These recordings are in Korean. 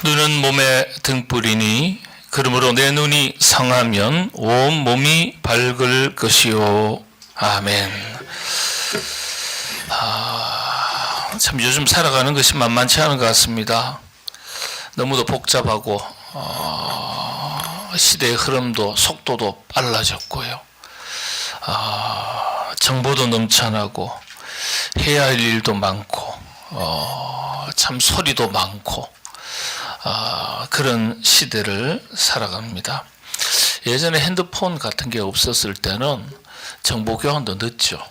눈은 몸의 등불이니 그러므로 내 눈이 성하면 온 몸이 밝을 것이요. 아멘. 참 요즘 살아가는 것이 만만치 않은 것 같습니다. 너무도 복잡하고 시대의 흐름도 속도도 빨라졌고요. 정보도 넘쳐나고 해야 할 일도 많고 참 소리도 많고 그런 시대를 살아갑니다. 예전에 핸드폰 같은 게 없었을 때는 정보 교환도 늦죠.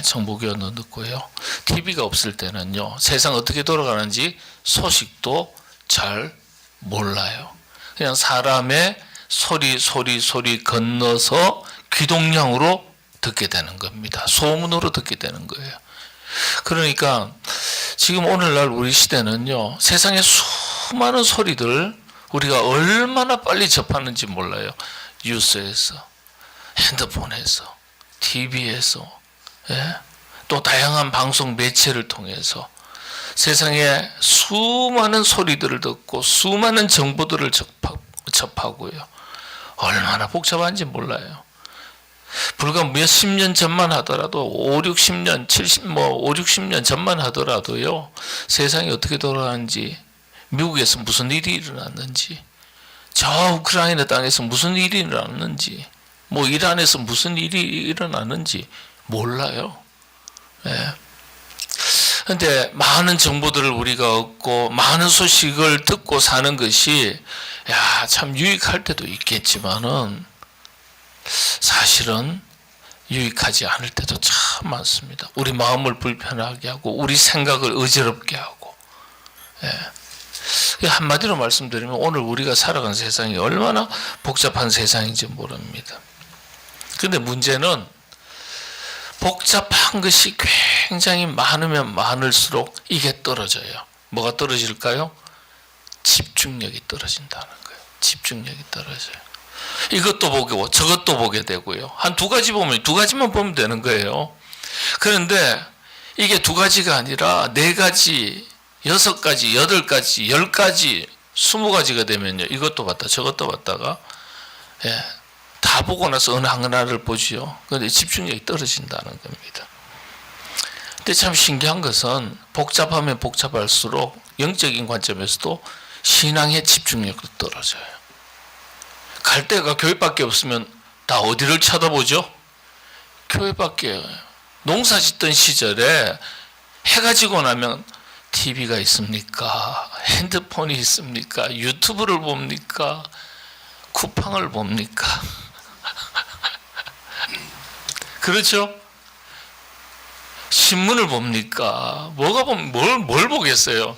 정보 교환도 늦고요. TV가 없을 때는요, 세상 어떻게 돌아가는지 소식도 잘 몰라요. 그냥 사람의 소리 건너서 귀동량으로 듣게 되는 겁니다. 소문으로 듣게 되는 거예요. 그러니까 지금 오늘날 우리 시대는요, 세상의 수많은 소리들 우리가 얼마나 빨리 접하는지 몰라요. 뉴스에서, 핸드폰에서, TV에서, 또 다양한 방송 매체를 통해서 세상에 수많은 소리들을 듣고 수많은 정보들을 접하고요. 얼마나 복잡한지 몰라요. 불과 몇십 년 전만 하더라도 5, 60년, 5, 60년 전만 하더라도요. 세상이 어떻게 돌아가는지, 미국에서 무슨 일이 일어났는지, 저 우크라이나 땅에서 무슨 일이 일어났는지, 이란에서 무슨 일이 일어났는지 몰라요. 그런데 많은 정보들을 우리가 얻고 많은 소식을 듣고 사는 것이 참 유익할 때도 있겠지만은 사실은 유익하지 않을 때도 참 많습니다. 우리 마음을 불편하게 하고 우리 생각을 어지럽게 하고. 한마디로 말씀드리면 오늘 우리가 살아가는 세상이 얼마나 복잡한 세상인지 모릅니다. 그런데 문제는 복잡한 것이 굉장히 많으면 많을수록 이게 떨어져요. 뭐가 떨어질까요? 집중력이 떨어진다는 거예요. 집중력이 떨어져요. 이것도 보고 저것도 보게 되고요. 한 두 가지 보면 두 가지만 보면 되는 거예요. 그런데 이게 두 가지가 아니라 네 가지, 6가지, 8가지, 10가지, 20가지가 되면요. 이것도 봤다 저것도 봤다가 다 보고 나서 어느 하나를 보지요. 그런데 집중력이 떨어진다는 겁니다. 근데 참 신기한 것은 복잡하면 복잡할수록 영적인 관점에서도 신앙의 집중력도 떨어져요. 갈 데가 교회밖에 없으면 다 어디를 쳐다보죠? 교회밖에. 농사 짓던 시절에 해가 지고 나면 TV가 있습니까? 핸드폰이 있습니까? 유튜브를 봅니까? 쿠팡을 봅니까? 그렇죠? 신문을 봅니까? 뭘 보겠어요?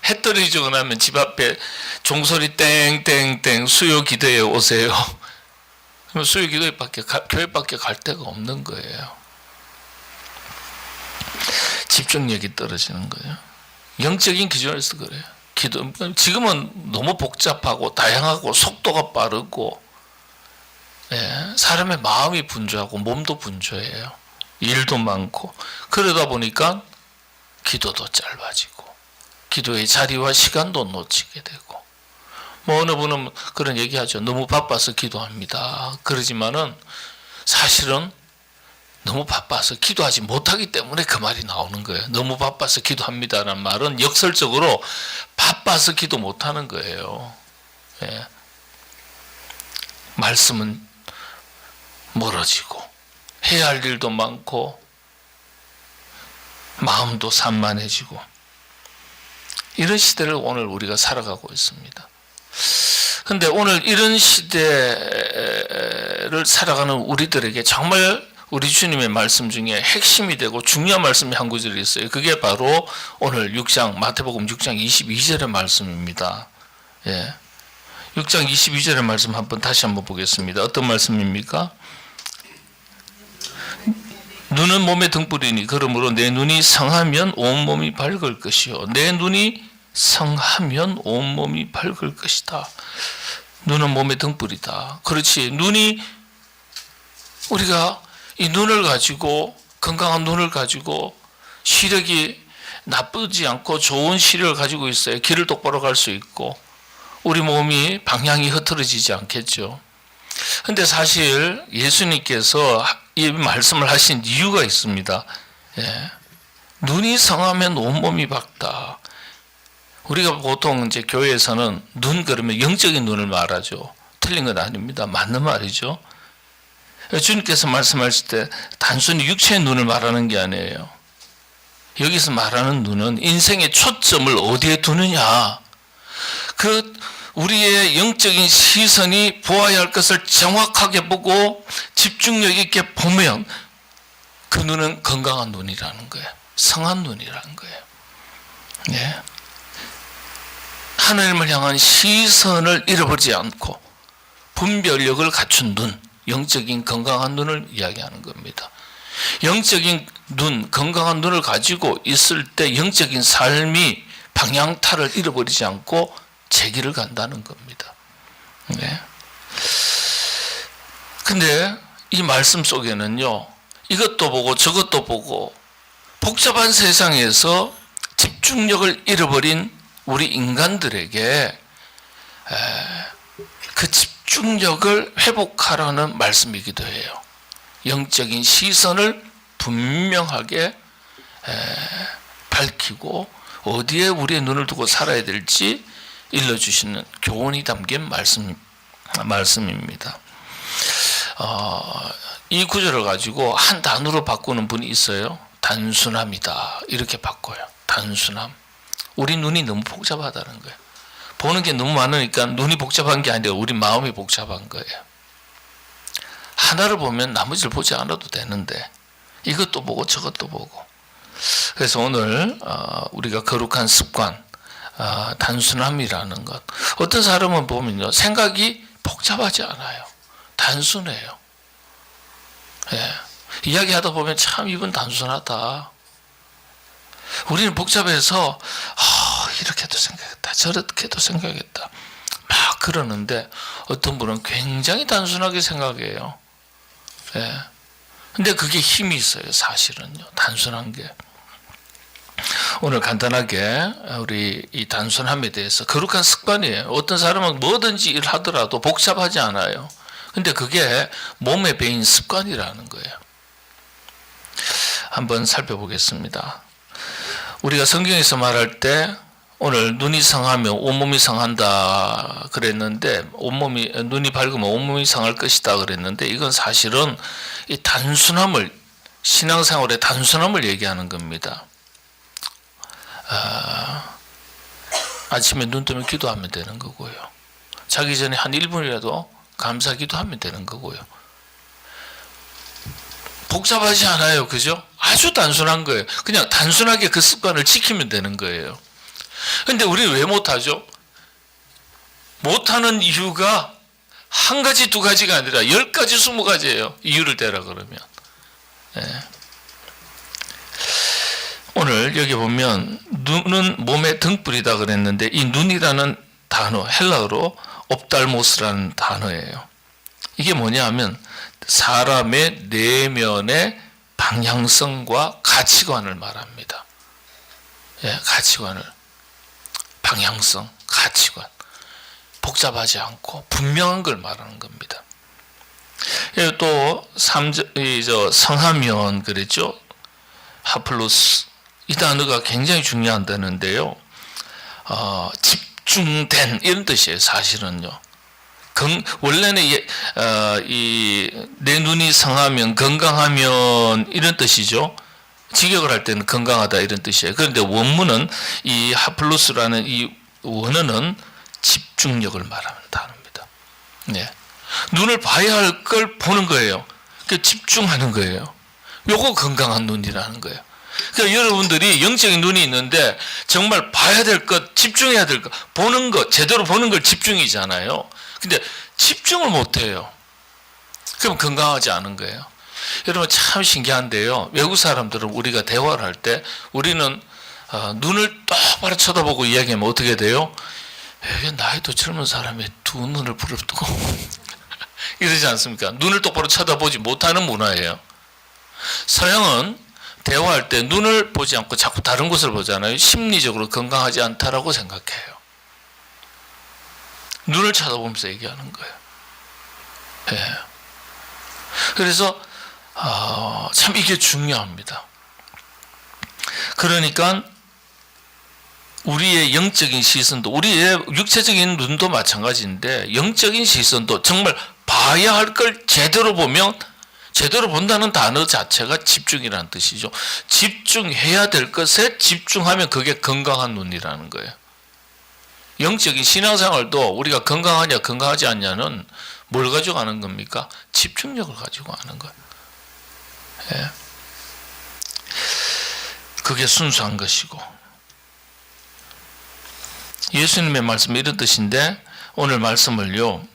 해 떨어지고 나면 집 앞에 종소리 땡땡땡 수요 기도에 오세요. 그럼 수요 교회밖에 갈 데가 없는 거예요. 집중력이 떨어지는 거예요. 영적인 기준에서 그래요. 지금은 너무 복잡하고 다양하고 속도가 빠르고 사람의 마음이 분주하고 몸도 분주해요. 일도 많고 그러다 보니까 기도도 짧아지고 기도의 자리와 시간도 놓치게 되고 어느 분은 그런 얘기하죠. 너무 바빠서 기도합니다. 그러지만은 사실은 너무 바빠서 기도하지 못하기 때문에 그 말이 나오는 거예요. 너무 바빠서 기도합니다라는 말은 역설적으로 바빠서 기도 못하는 거예요. 말씀은 멀어지고 해야 할 일도 많고 마음도 산만해지고 이런 시대를 오늘 우리가 살아가고 있습니다. 그런데 오늘 이런 시대를 살아가는 우리들에게 정말 우리 주님의 말씀 중에 핵심이 되고 중요한 말씀이 한 구절이 있어요. 그게 바로 오늘 마태복음 6장 22절의 말씀입니다. 6장 22절의 말씀 다시 한번 보겠습니다. 어떤 말씀입니까? 눈은 몸의 등불이니 그러므로 내 눈이 성하면 온몸이 밝을 것이요. 내 눈이 성하면 온몸이 밝을 것이다. 눈은 몸의 등불이다. 그렇지. 우리가 이 눈을 가지고 건강한 눈을 가지고 시력이 나쁘지 않고 좋은 시력을 가지고 있어야 길을 똑바로 갈 수 있고 우리 몸이 방향이 흐트러지지 않겠죠. 근데 사실 예수님께서 이 말씀을 하신 이유가 있습니다. 예. 눈이 성하면 온몸이 밝다. 우리가 보통 이제 교회에서는 눈 그러면 영적인 눈을 말하죠. 틀린 건 아닙니다. 맞는 말이죠. 주님께서 말씀하실 때 단순히 육체의 눈을 말하는 게 아니에요. 여기서 말하는 눈은 인생의 초점을 어디에 두느냐. 그 우리의 영적인 시선이 보아야 할 것을 정확하게 보고 집중력 있게 보면 그 눈은 건강한 눈이라는 거예요. 성한 눈이라는 거예요. 네. 하나님을 향한 시선을 잃어버리지 않고 분별력을 갖춘 눈, 영적인 건강한 눈을 이야기하는 겁니다. 영적인 눈, 건강한 눈을 가지고 있을 때 영적인 삶이 방향타를 잃어버리지 않고 제 길을 간다는 겁니다. 네. 근데 이 말씀 속에는요, 이것도 보고 저것도 보고 복잡한 세상에서 집중력을 잃어버린 우리 인간들에게 그 집중력을 회복하라는 말씀이기도 해요. 영적인 시선을 분명하게 밝히고 어디에 우리의 눈을 두고 살아야 될지 일러주시는 교훈이 담긴 말씀입니다. 이 구절을 가지고 한 단어로 바꾸는 분이 있어요. 단순함이다. 이렇게 바꿔요. 단순함. 우리 눈이 너무 복잡하다는 거예요. 보는 게 너무 많으니까 눈이 복잡한 게 아니라 우리 마음이 복잡한 거예요. 하나를 보면 나머지를 보지 않아도 되는데 이것도 보고 저것도 보고. 그래서 오늘 우리가 거룩한 습관, 단순함이라는 것. 어떤 사람은 보면요, 생각이 복잡하지 않아요. 단순해요. 예. 이야기하다 보면 참 이분 단순하다. 우리는 복잡해서 이렇게도 생각했다, 저렇게도 생각했다 막 그러는데 어떤 분은 굉장히 단순하게 생각해요. 예. 근데 그게 힘이 있어요. 사실은요, 단순한 게. 오늘 간단하게 우리 이 단순함에 대해서, 거룩한 습관이에요. 어떤 사람은 뭐든지 일하더라도 복잡하지 않아요. 근데 그게 몸에 배인 습관이라는 거예요. 한번 살펴보겠습니다. 우리가 성경에서 말할 때 오늘 눈이 성하면 온몸이 성한다 그랬는데, 눈이 밝으면 온몸이 성할 것이다 그랬는데, 이건 사실은 이 단순함을, 신앙생활의 단순함을 얘기하는 겁니다. 아침에 눈 뜨면 기도하면 되는 거고요. 자기 전에 한 1분이라도 감사 기도하면 되는 거고요. 복잡하지 않아요. 그죠? 아주 단순한 거예요. 그냥 단순하게 그 습관을 지키면 되는 거예요. 근데 우리는 왜 못하죠? 못하는 이유가 한 가지, 두 가지가 아니라 10가지, 20가지예요. 이유를 대라 그러면. 네. 오늘 여기 보면 눈은 몸의 등불이다 그랬는데, 이 눈이라는 단어, 헬라어로 옵달모스라는 단어예요. 이게 뭐냐 하면 사람의 내면의 방향성과 가치관을 말합니다. 예, 가치관을. 방향성, 가치관. 복잡하지 않고 분명한 걸 말하는 겁니다. 또 성하면 그랬죠. 하플로스. 이 단어가 굉장히 중요한 단어인데요. 집중된 이런 뜻이에요. 사실은요. 원래는 내 눈이 성하면, 건강하면 이런 뜻이죠. 직역을 할 때는 건강하다 이런 뜻이에요. 그런데 원문은 이 하플루스라는 이 원어는 집중력을 말하는 단어입니다. 네. 눈을 봐야 할 걸 보는 거예요. 집중하는 거예요. 요거 건강한 눈이라는 거예요. 그러니까 여러분들이 영적인 눈이 있는데 정말 봐야 될 것, 집중해야 될 것, 보는 것, 제대로 보는 걸 집중이잖아요. 근데 집중을 못해요. 그럼 건강하지 않은 거예요. 여러분 참 신기한데요. 외국 사람들은 우리가 대화를 할 때 우리는 눈을 똑바로 쳐다보고 이야기하면 어떻게 돼요? 이게 나이도 젊은 사람이 두 눈을 부릅뜨고 이러지 않습니까? 눈을 똑바로 쳐다보지 못하는 문화예요. 서양은 대화할 때 눈을 보지 않고 자꾸 다른 곳을 보잖아요. 심리적으로 건강하지 않다라고 생각해요. 눈을 쳐다보면서 얘기하는 거예요. 예. 그래서 참 이게 중요합니다. 그러니까 우리의 영적인 시선도, 우리의 육체적인 눈도 마찬가지인데 영적인 시선도 정말 봐야 할 걸 제대로 보면, 제대로 본다는 단어 자체가 집중이라는 뜻이죠. 집중해야 될 것에 집중하면 그게 건강한 눈이라는 거예요. 영적인 신앙생활도 우리가 건강하냐 건강하지 않냐는 뭘 가지고 하는 겁니까? 집중력을 가지고 하는 거예요. 예. 그게 순수한 것이고, 예수님의 말씀이 이런 뜻인데 오늘 말씀을요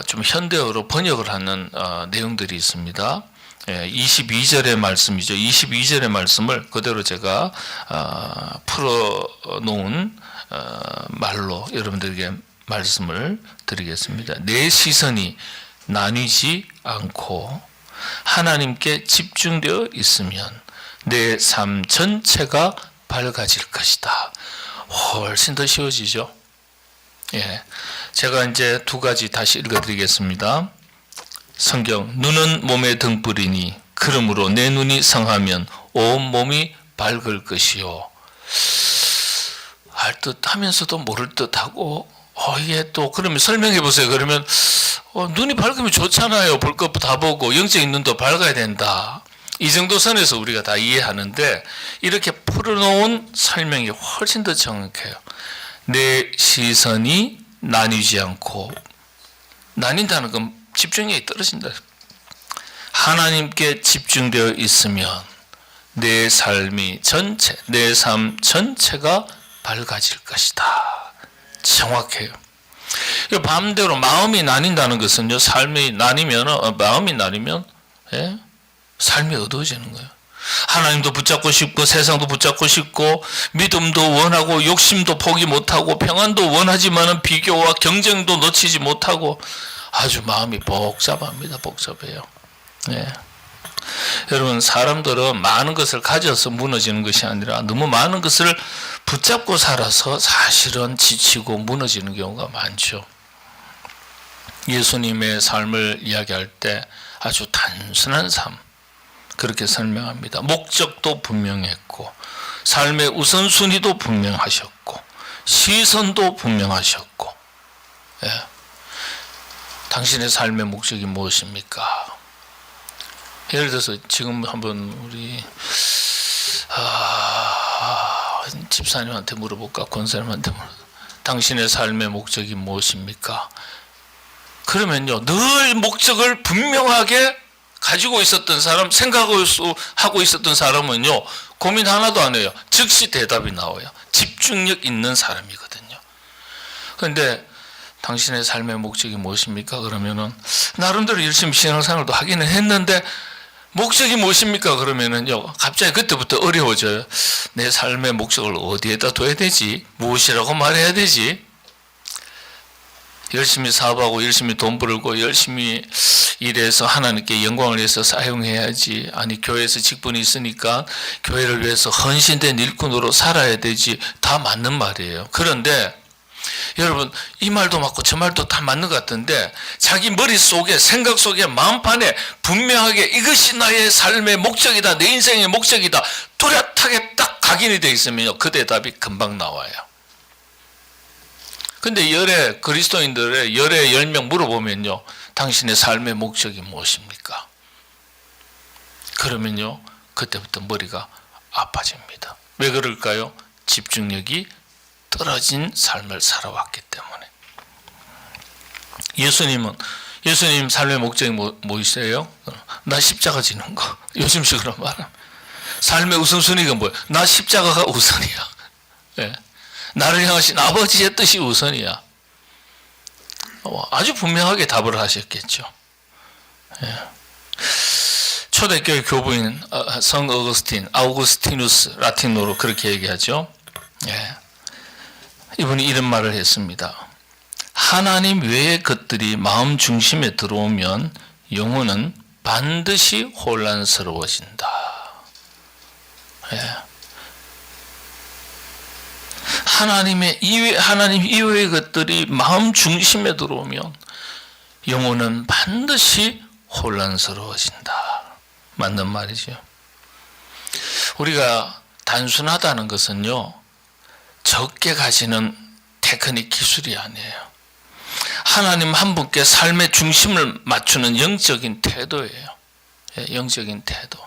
좀 현대어로 번역을 하는 내용들이 있습니다. 22절의 말씀이죠. 22절의 말씀을 그대로 제가 풀어놓은 말로 여러분들에게 말씀을 드리겠습니다. 내 시선이 나뉘지 않고 하나님께 집중되어 있으면 내 삶 전체가 밝아질 것이다. 훨씬 더 쉬워지죠. 예, 제가 이제 두 가지 다시 읽어드리겠습니다. 성경, 눈은 몸의 등불이니 그러므로 내 눈이 성하면 온 몸이 밝을 것이요. 알 듯하면서도 모를 듯하고, 이게 또 그러면 설명해 보세요. 그러면 눈이 밝으면 좋잖아요. 볼 것 다 보고 영적인 눈도 밝아야 된다. 이 정도 선에서 우리가 다 이해하는데 이렇게 풀어놓은 설명이 훨씬 더 정확해요. 내 시선이 나뉘지 않고, 나뉜다는 건 집중력이 떨어진다. 하나님께 집중되어 있으면 내 삶이 전체, 내 삶 전체가 밝아질 것이다. 정확해요. 반대로 마음이 나뉜다는 것은요, 삶이 나뉘면, 마음이 나뉘면, 예? 삶이 어두워지는 거예요. 하나님도 붙잡고 싶고 세상도 붙잡고 싶고 믿음도 원하고 욕심도 포기 못하고 평안도 원하지만은 비교와 경쟁도 놓치지 못하고 아주 마음이 복잡합니다. 복잡해요. 네. 여러분, 사람들은 많은 것을 가져서 무너지는 것이 아니라 너무 많은 것을 붙잡고 살아서 사실은 지치고 무너지는 경우가 많죠. 예수님의 삶을 이야기할 때 아주 단순한 삶, 그렇게 설명합니다. 목적도 분명했고 삶의 우선순위도 분명하셨고 시선도 분명하셨고, 예. 당신의 삶의 목적이 무엇입니까? 예를 들어서 지금 한번 우리 집사님한테 물어볼까? 권사님한테 물어볼까? 당신의 삶의 목적이 무엇입니까? 그러면요, 늘 목적을 분명하게 가지고 있었던 사람, 생각하고 있었던 사람은요, 고민 하나도 안 해요. 즉시 대답이 나와요. 집중력 있는 사람이거든요. 그런데 당신의 삶의 목적이 무엇입니까? 그러면은 나름대로 열심히 신앙생활도 하기는 했는데 목적이 무엇입니까? 그러면은요, 갑자기 그때부터 어려워져요. 내 삶의 목적을 어디에다 둬야 되지? 무엇이라고 말해야 되지? 열심히 사업하고 열심히 돈 벌고 열심히 일해서 하나님께 영광을 위해서 사용해야지. 아니, 교회에서 직분이 있으니까 교회를 위해서 헌신된 일꾼으로 살아야 되지. 다 맞는 말이에요. 그런데 여러분, 이 말도 맞고 저 말도 다 맞는 것 같은데 자기 머릿속에, 생각 속에, 마음판에 분명하게 이것이 나의 삶의 목적이다, 내 인생의 목적이다, 뚜렷하게 딱 각인이 되어 있으면요, 그 대답이 금방 나와요. 근데 그리스도인들의 열에 10명 물어보면요, 당신의 삶의 목적이 무엇입니까? 그러면요, 그때부터 머리가 아파집니다. 왜 그럴까요? 집중력이 떨어진 삶을 살아왔기 때문에. 예수님 삶의 목적이 뭐였어요? 나 십자가 지는 거. 요즘식으로 말하면 삶의 우선순위가 뭐예요? 나 십자가가 우선이야. 네. 나를 향하신 아버지의 뜻이 우선이야. 아주 분명하게 답을 하셨겠죠. 예. 초대교회 교부인 성 어거스틴, 아우구스티누스, 라틴어로 그렇게 얘기하죠. 예. 이분이 이런 말을 했습니다. 하나님 외의 것들이 마음 중심에 들어오면 영혼은 반드시 혼란스러워진다. 예. 하나님 이외의 것들이 마음 중심에 들어오면 영혼은 반드시 혼란스러워진다. 맞는 말이죠. 우리가 단순하다는 것은요, 적게 가지는 테크닉 기술이 아니에요. 하나님 한 분께 삶의 중심을 맞추는 영적인 태도예요. 영적인 태도.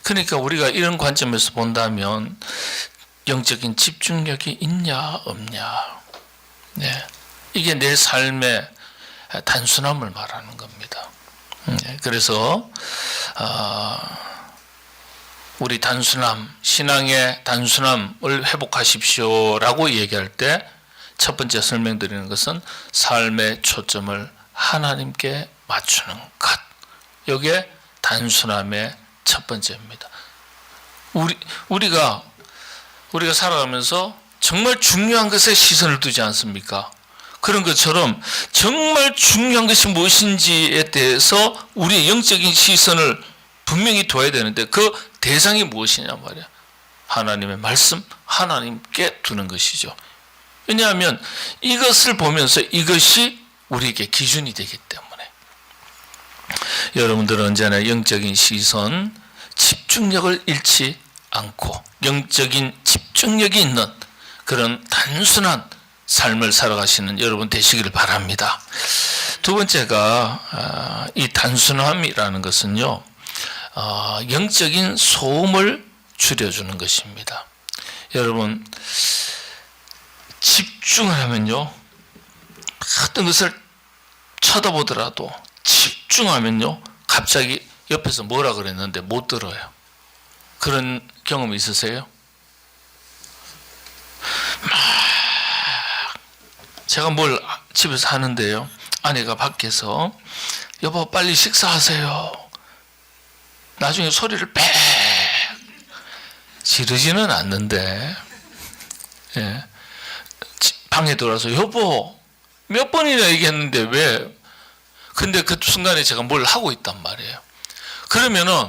그러니까 우리가 이런 관점에서 본다면 영적인 집중력이 있냐 없냐, 네, 이게 내 삶의 단순함을 말하는 겁니다. 그래서 우리 단순함, 신앙의 단순함을 회복하십시오라고 얘기할 때 첫 번째 설명드리는 것은 삶의 초점을 하나님께 맞추는 것. 이게 단순함의 첫 번째입니다. 우리가 살아가면서 정말 중요한 것에 시선을 두지 않습니까? 그런 것처럼 정말 중요한 것이 무엇인지에 대해서 우리의 영적인 시선을 분명히 둬야 되는데 그 대상이 무엇이냐 말이야. 하나님의 말씀, 하나님께 두는 것이죠. 왜냐하면 이것을 보면서 이것이 우리에게 기준이 되기 때문에. 여러분들은 언제나 영적인 시선, 집중력을 잃지 않고 영적인 집중력이 있는 그런 단순한 삶을 살아가시는 여러분 되시기를 바랍니다. 두 번째가 이 단순함이라는 것은요, 영적인 소음을 줄여주는 것입니다. 여러분, 집중하면요, 어떤 것을 쳐다보더라도 집중하면요, 갑자기 옆에서 뭐라 그랬는데 못 들어요. 그런 경험 있으세요? 제가 뭘 집에서 하는데요, 아내가 밖에서 여보 빨리 식사하세요. 나중에 소리를 빽 지르지는 않는데, 예, 방에 들어와서 여보 몇 번이나 얘기했는데 왜? 근데 그 순간에 제가 뭘 하고 있단 말이에요. 그러면은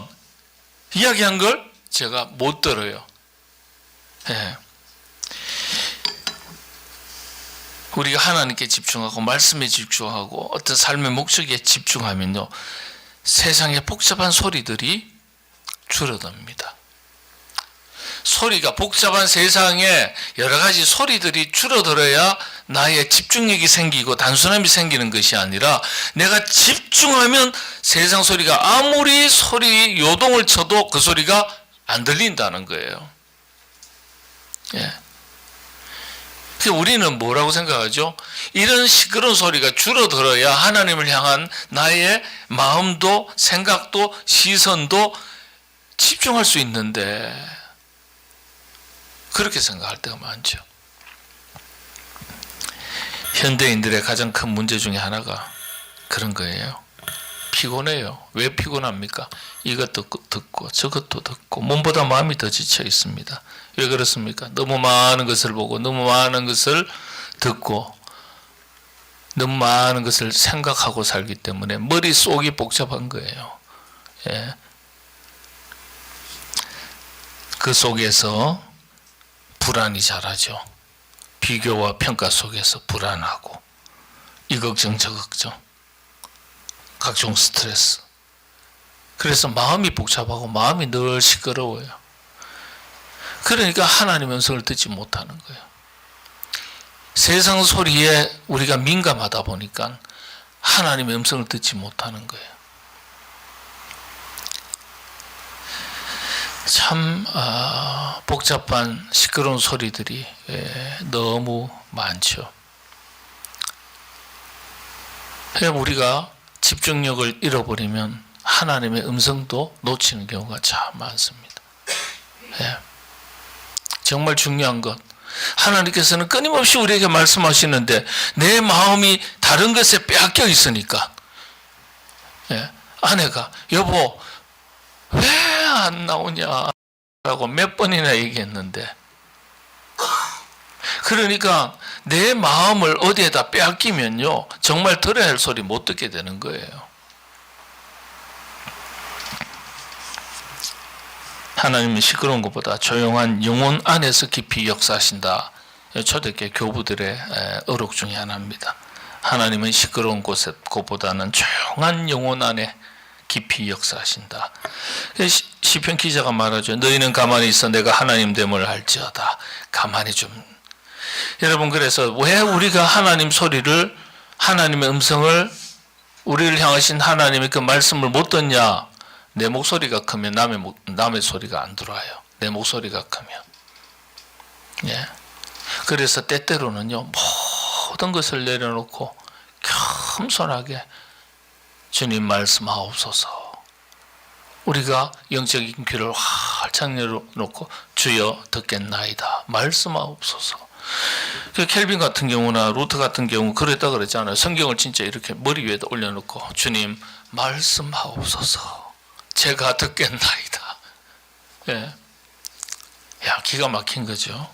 이야기한 걸 제가 못 들어요. 예. 우리가 하나님께 집중하고 말씀에 집중하고 어떤 삶의 목적에 집중하면요, 세상의 복잡한 소리들이 줄어듭니다. 소리가 복잡한 세상에 여러 가지 소리들이 줄어들어야 나의 집중력이 생기고 단순함이 생기는 것이 아니라 내가 집중하면 세상 소리가 아무리 소리 요동을 쳐도 그 소리가 안 들린다는 거예요. 예. 우리는 뭐라고 생각하죠? 이런 시끄러운 소리가 줄어들어야 하나님을 향한 나의 마음도 생각도 시선도 집중할 수 있는데 그렇게 생각할 때가 많죠. 현대인들의 가장 큰 문제 중에 하나가 그런 거예요. 피곤해요. 왜 피곤합니까? 이것도 듣고 저것도 듣고 몸보다 마음이 더 지쳐 있습니다. 왜 그렇습니까? 너무 많은 것을 보고 너무 많은 것을 듣고 너무 많은 것을 생각하고 살기 때문에 머릿속이 복잡한 거예요. 예. 그 속에서 불안이 자라죠. 비교와 평가 속에서 불안하고 이 걱정 저 걱정 각종 스트레스. 그래서 마음이 복잡하고 마음이 늘 시끄러워요. 그러니까 하나님의 음성을 듣지 못하는 거예요. 세상 소리에 우리가 민감하다 보니까 하나님의 음성을 듣지 못하는 거예요. 참 복잡한 시끄러운 소리들이 너무 많죠. 우리가 집중력을 잃어버리면 하나님의 음성도 놓치는 경우가 참 많습니다. 예. 정말 중요한 것, 하나님께서는 끊임없이 우리에게 말씀하시는데 내 마음이 다른 것에 빼앗겨 있으니까, 예. 아내가 여보 왜 안 나오냐 라고 몇 번이나 얘기했는데, 그러니까 내 마음을 어디에다 빼앗기면요 정말 들어야 할 소리 못 듣게 되는 거예요. 하나님은 시끄러운 것보다 조용한 영혼 안에서 깊이 역사하신다. 초대교회 교부들의 어록 중에 하나입니다. 하나님은 시끄러운 곳보다는 조용한 영혼 안에 깊이 역사하신다. 시편 기자가 말하죠. 너희는 가만히 있어 내가 하나님 됨을 알지어다. 가만히 좀. 여러분, 그래서 왜 우리가 하나님 소리를, 하나님의 음성을, 우리를 향하신 하나님의 그 말씀을 못 듣냐? 내 목소리가 크면 남의 소리가 안 들어와요. 내 목소리가 크면. 예. 그래서 때때로는요, 모든 것을 내려놓고 겸손하게 주님 말씀하옵소서. 우리가 영적인 귀를 활짝 열어놓고 주여 듣겠나이다. 말씀하옵소서. 켈빈 같은 경우나 루트 같은 경우 그랬다 그랬잖아요. 성경을 진짜 이렇게 머리 위에다 올려놓고 주님 말씀하옵소서. 제가 듣겠나이다. 예. 야, 기가 막힌 거죠.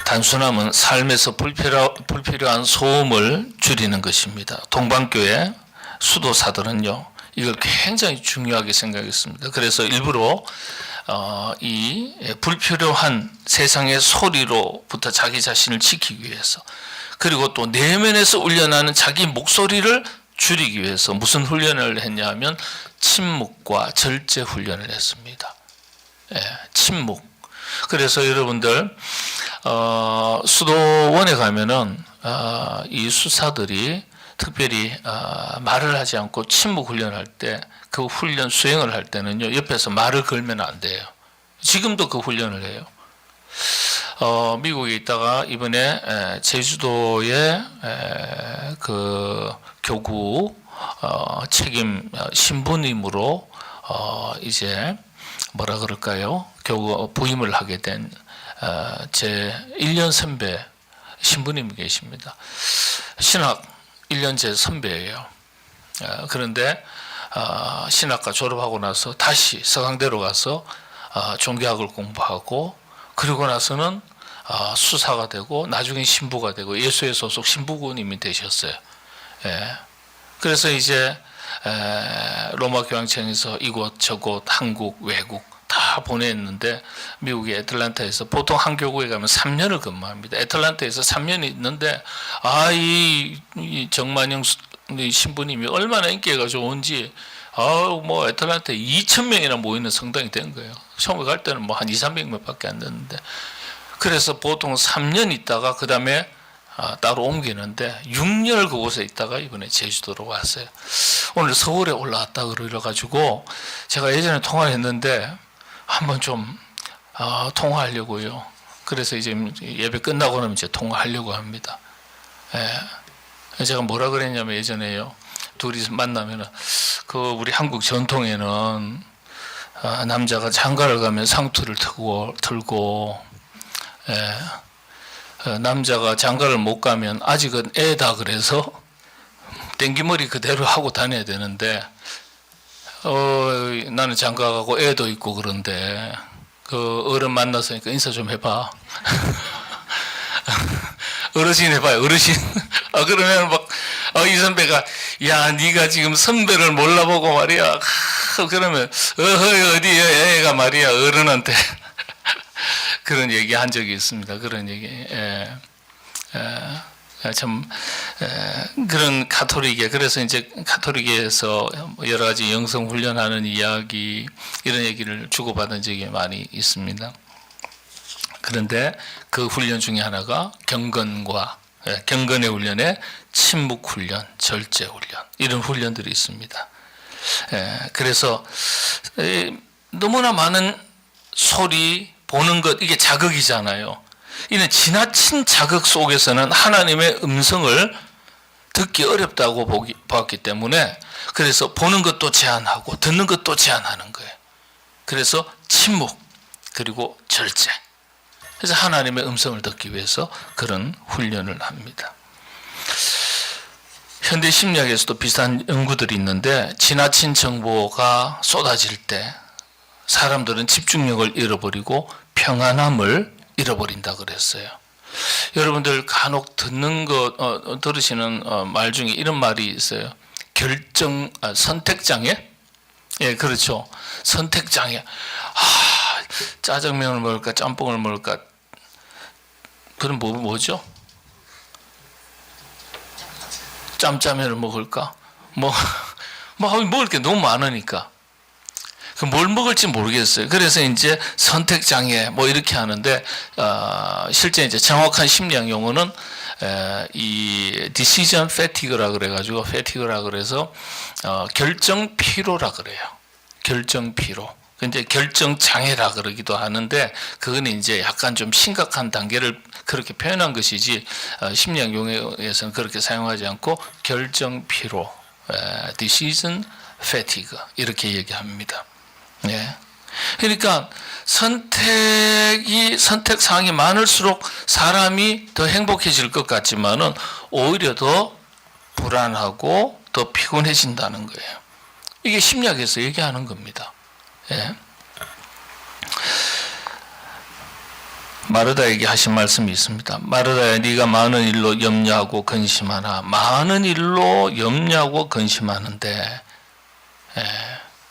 단순함은 삶에서 불필요한 소음을 줄이는 것입니다. 동방교회 수도사들은요, 이걸 굉장히 중요하게 생각했습니다. 그래서 일부러 이 불필요한 세상의 소리로부터 자기 자신을 지키기 위해서, 그리고 또 내면에서 울려나는 자기 목소리를 줄이기 위해서 무슨 훈련을 했냐 하면 침묵과 절제 훈련을 했습니다. 예, 침묵. 그래서 여러분들 수도원에 가면은 이 수사들이 특별히 말을 하지 않고 침묵 훈련할 때, 그 훈련 수행을 할 때는요, 옆에서 말을 걸면 안 돼요. 지금도 그 훈련을 해요. 미국에 있다가 이번에 제주도의 그 교구 책임 신부님으로 이제 뭐라 그럴까요? 교구 부임을 하게 된 제 1년 선배 신부님이 계십니다. 신학 1년 제 선배예요. 그런데 신학과 졸업하고 나서 다시 서강대로 가서 종교학을 공부하고, 그리고 나서는 수사가 되고 나중에 신부가 되고 예수의 소속 신부님이 되셨어요. 예. 그래서 이제 로마 교황청에서 이곳 저곳 한국 외국 다 보냈는데, 미국의 애틀랜타에서 보통 한 교구에 가면 3년을 근무합니다. 애틀랜타에서 3년이 있는데 이 정만영 신부님이 얼마나 인기가 좋은지 뭐 애틀랜타에 2,000명이나 모이는 성당이 된 거예요. 처음에 갈 때는 뭐 한 200~300명밖에 안 됐는데, 그래서 보통 3년 있다가 그 다음에 따로 옮기는데 6년을 그곳에 있다가 이번에 제주도로 왔어요. 오늘 서울에 올라왔다 그래가지고 제가 예전에 통화를 했는데 한번 좀 통화하려고요. 그래서 이제 예배 끝나고 나면 이제 통화하려고 합니다. 예. 제가 뭐라 그랬냐면 예전에요, 둘이 만나면은 우리 한국 전통에는 남자가 장가를 가면 상투를 들고, 남자가 장가를 못 가면 아직은 애다 그래서 땡기머리 그대로 하고 다녀야 되는데, 나는 장가 가고 애도 있고 그런데 그 어른 만났으니까 인사 좀 해봐. 어르신 해봐요, 어르신. 그러면 막 이 선배가 야, 네가 지금 선배를 몰라보고 말이야. 그러면 어디야 애가 말이야 어른한테 그런 얘기 한 적이 있습니다. 그런 얘기. 참 그런 가톨릭에, 그래서 이제 가톨릭에서 여러 가지 영성 훈련하는 이야기, 이런 얘기를 주고받은 적이 많이 있습니다. 그런데 그 훈련 중에 하나가 경건의 훈련에 침묵 훈련, 절제 훈련, 이런 훈련들이 있습니다. 그래서 너무나 많은 소리, 보는 것, 이게 자극이잖아요. 이는 지나친 자극 속에서는 하나님의 음성을 듣기 어렵다고 보았기 때문에, 그래서 보는 것도 제한하고 듣는 것도 제한하는 거예요. 그래서 침묵, 그리고 절제. 그래서 하나님의 음성을 듣기 위해서 그런 훈련을 합니다. 현대 심리학에서도 비슷한 연구들이 있는데, 지나친 정보가 쏟아질 때 사람들은 집중력을 잃어버리고 평안함을 잃어버린다 그랬어요. 여러분들 간혹 들으시는 말 중에 이런 말이 있어요. 선택장애? 예, 그렇죠. 선택장애. 짜장면을 먹을까, 짬뽕을 먹을까. 그럼 뭐죠? 짬짜면을 먹을까? 먹을 게 너무 많으니까. 뭘 먹을지 모르겠어요. 그래서 이제 선택장애 이렇게 하는데, 실제 이제 정확한 심리학 용어는 이 decision fatigue라 그래가지고, fatigue라 그래서 결정 피로라 그래요. 결정 피로. 근데 결정 장애라 그러기도 하는데, 그건 이제 약간 좀 심각한 단계를 그렇게 표현한 것이지, 심리학 용어에서는 그렇게 사용하지 않고 결정 피로, decision fatigue 이렇게 얘기합니다. 예. 그러니까 선택 사항이 많을수록 사람이 더 행복해질 것 같지만은 오히려 더 불안하고 더 피곤해진다는 거예요. 이게 심리학에서 얘기하는 겁니다. 예. 마르다에게 하신 말씀이 있습니다. 마르다야, 네가 많은 일로 염려하고 근심하나. 많은 일로 염려하고 근심하는데,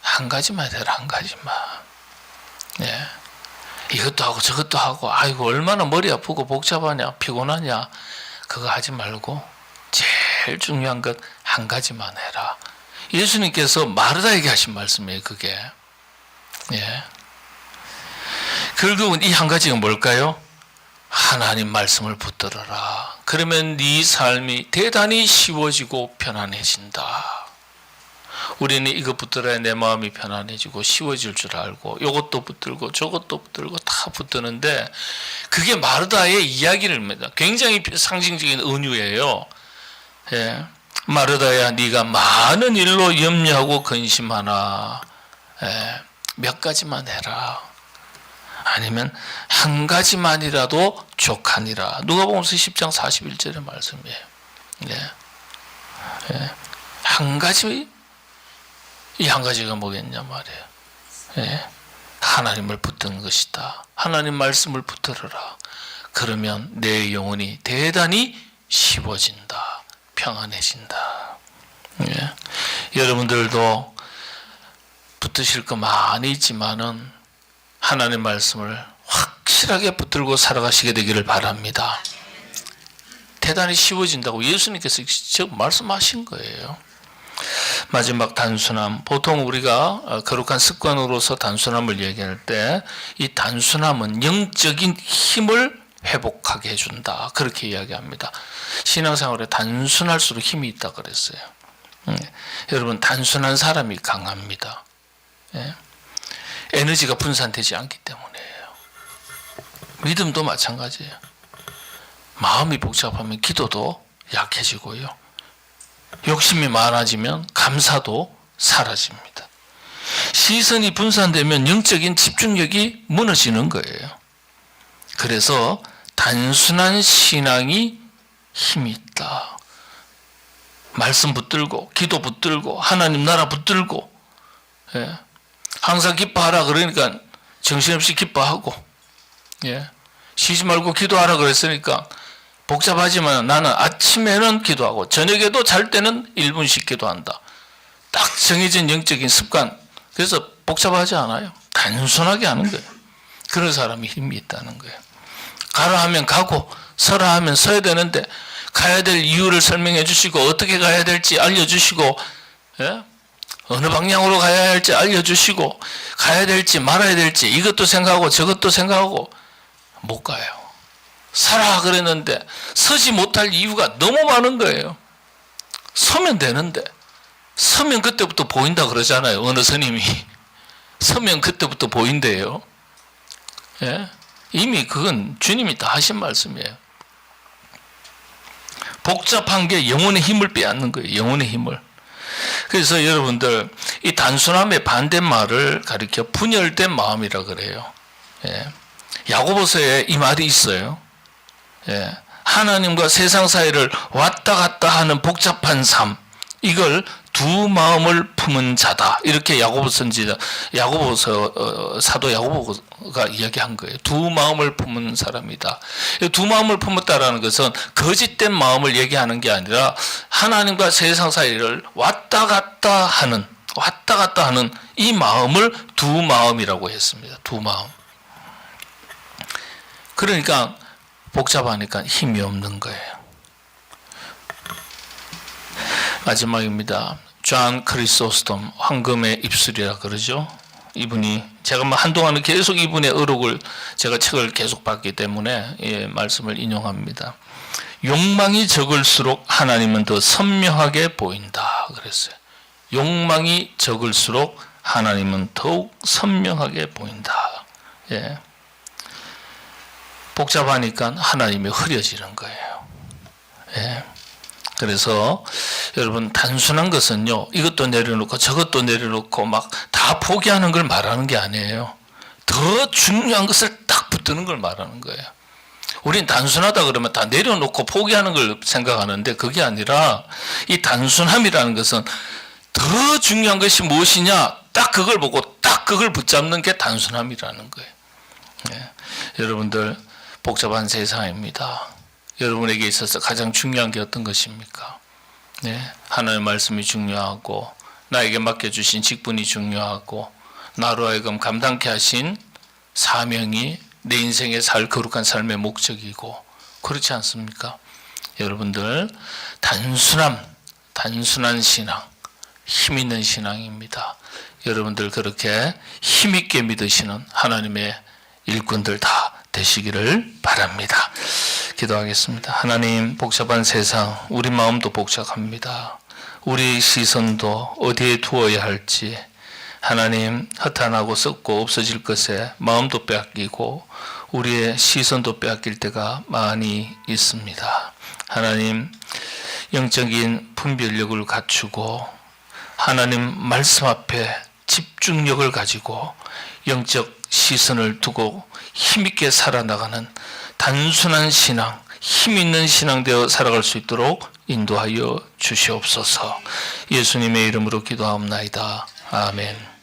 한 가지만 해라, 한 가지만. 예. 이것도 하고 저것도 하고, 아이고, 얼마나 머리 아프고 복잡하냐, 피곤하냐. 그거 하지 말고, 제일 중요한 것 한 가지만 해라. 예수님께서 마르다에게 하신 말씀이에요, 그게. 예. 결국은 이 한 가지가 뭘까요? 하나님 말씀을 붙들어라. 그러면 네 삶이 대단히 쉬워지고 편안해진다. 우리는 이거 붙들어야 내 마음이 편안해지고 쉬워질 줄 알고, 이것도 붙들고 저것도 붙들고 다 붙드는데, 그게 마르다의 이야기를 합니다. 굉장히 상징적인 은유예요. 예. 마르다야, 네가 많은 일로 염려하고 근심하나. 몇 가지만 해라. 아니면 한 가지만이라도 족하니라. 누가복음서 10장 41절의 말씀이에요. 예. 예. 한 가지, 이 한 가지가 뭐겠냐 말이에요. 예. 하나님을 붙드는 것이다. 하나님 말씀을 붙들어라. 그러면 내 영혼이 대단히 쉬워진다. 평안해진다. 예. 여러분들도 붙드실 거 많이 있지만은 하나님 말씀을 확실하게 붙들고 살아가시게 되기를 바랍니다. 대단히 쉬워진다고 예수님께서 직접 말씀하신 거예요. 마지막 단순함. 보통 우리가 거룩한 습관으로서 단순함을 얘기할 때 이 단순함은 영적인 힘을 회복하게 해준다. 그렇게 이야기합니다. 신앙생활에 단순할수록 힘이 있다 그랬어요. 여러분, 단순한 사람이 강합니다. 예? 에너지가 분산되지 않기 때문이에요. 믿음도 마찬가지예요. 마음이 복잡하면 기도도 약해지고요. 욕심이 많아지면 감사도 사라집니다. 시선이 분산되면 영적인 집중력이 무너지는 거예요. 그래서 단순한 신앙이 힘이 있다. 말씀 붙들고, 기도 붙들고, 하나님 나라 붙들고, 예. 항상 기뻐하라 그러니까 정신없이 기뻐하고, 예. 쉬지 말고 기도하라 그랬으니까 복잡하지만 나는 아침에는 기도하고 저녁에도 잘 때는 1분씩 기도한다. 딱 정해진 영적인 습관. 그래서 복잡하지 않아요. 단순하게 하는 거예요. 그런 사람이 힘이 있다는 거예요. 가라 하면 가고 서라 하면 서야 되는데 가야 될 이유를 설명해 주시고 어떻게 가야 될지 알려주시고, 예? 어느 방향으로 가야 할지 알려주시고 가야 될지 말아야 될지 이것도 생각하고 저것도 생각하고 못 가요. 서라 그랬는데 서지 못할 이유가 너무 많은 거예요. 서면 되는데 서면 그때부터 보인다 그러잖아요. 어느 스님이 서면 그때부터 보인대요. 예? 이미 그건 주님이 다 하신 말씀이에요. 복잡한 게 영혼의 힘을 빼앗는 거예요. 영혼의 힘을. 그래서 여러분들 이 단순함의 반대말을 가리켜 분열된 마음이라 그래요. 예. 야고보서에 이 말이 있어요. 예. 하나님과 세상 사이를 왔다 갔다 하는 복잡한 삶, 이걸 두 마음을 품은 자다. 이렇게 야고보서 사도 야고보가 이야기한 거예요. 두 마음을 품은 사람이다. 두 마음을 품었다라는 것은 거짓된 마음을 얘기하는 게 아니라 하나님과 세상 사이를 왔다 갔다 하는, 왔다 갔다 하는 이 마음을 두 마음이라고 했습니다. 두 마음. 그러니까 복잡하니까 힘이 없는 거예요. 마지막입니다. 존 크리소스톰, 황금의 입술이라 그러죠. 이분이 제가 한동안은 계속 이분의 의록을 제가 책을 계속 봤기 때문에 말씀을 인용합니다. 욕망이 적을수록 하나님은 더 선명하게 보인다 그랬어요. 욕망이 적을수록 하나님은 더욱 선명하게 보인다. 예. 복잡하니까 하나님이 흐려지는 거예요. 예. 그래서 여러분 단순한 것은요, 이것도 내려놓고 저것도 내려놓고 막 다 포기하는 걸 말하는 게 아니에요. 더 중요한 것을 딱 붙드는 걸 말하는 거예요. 우린 단순하다 그러면 다 내려놓고 포기하는 걸 생각하는데 그게 아니라 이 단순함이라는 것은 더 중요한 것이 무엇이냐, 딱 그걸 보고 딱 그걸 붙잡는 게 단순함이라는 거예요. 예. 여러분들 복잡한 세상입니다. 여러분에게 있어서 가장 중요한 게 어떤 것입니까? 네, 하나님의 말씀이 중요하고 나에게 맡겨주신 직분이 중요하고 나로 하여금 감당케 하신 사명이 내 인생의 거룩한 삶의 목적이고 그렇지 않습니까? 여러분들 단순한 신앙, 힘 있는 신앙입니다. 여러분들 그렇게 힘있게 믿으시는 하나님의 일꾼들 다 되시기를 바랍니다. 기도하겠습니다. 하나님, 복잡한 세상, 우리 마음도 복잡합니다. 우리 시선도 어디에 두어야 할지, 하나님, 허탄하고 썩고 없어질 것에 마음도 빼앗기고 우리의 시선도 빼앗길 때가 많이 있습니다. 하나님, 영적인 분별력을 갖추고 하나님 말씀 앞에 집중력을 가지고 영적 시선을 두고 힘있게 살아나가는 단순한 신앙, 힘있는 신앙 되어 살아갈 수 있도록 인도하여 주시옵소서. 예수님의 이름으로 기도하옵나이다. 아멘.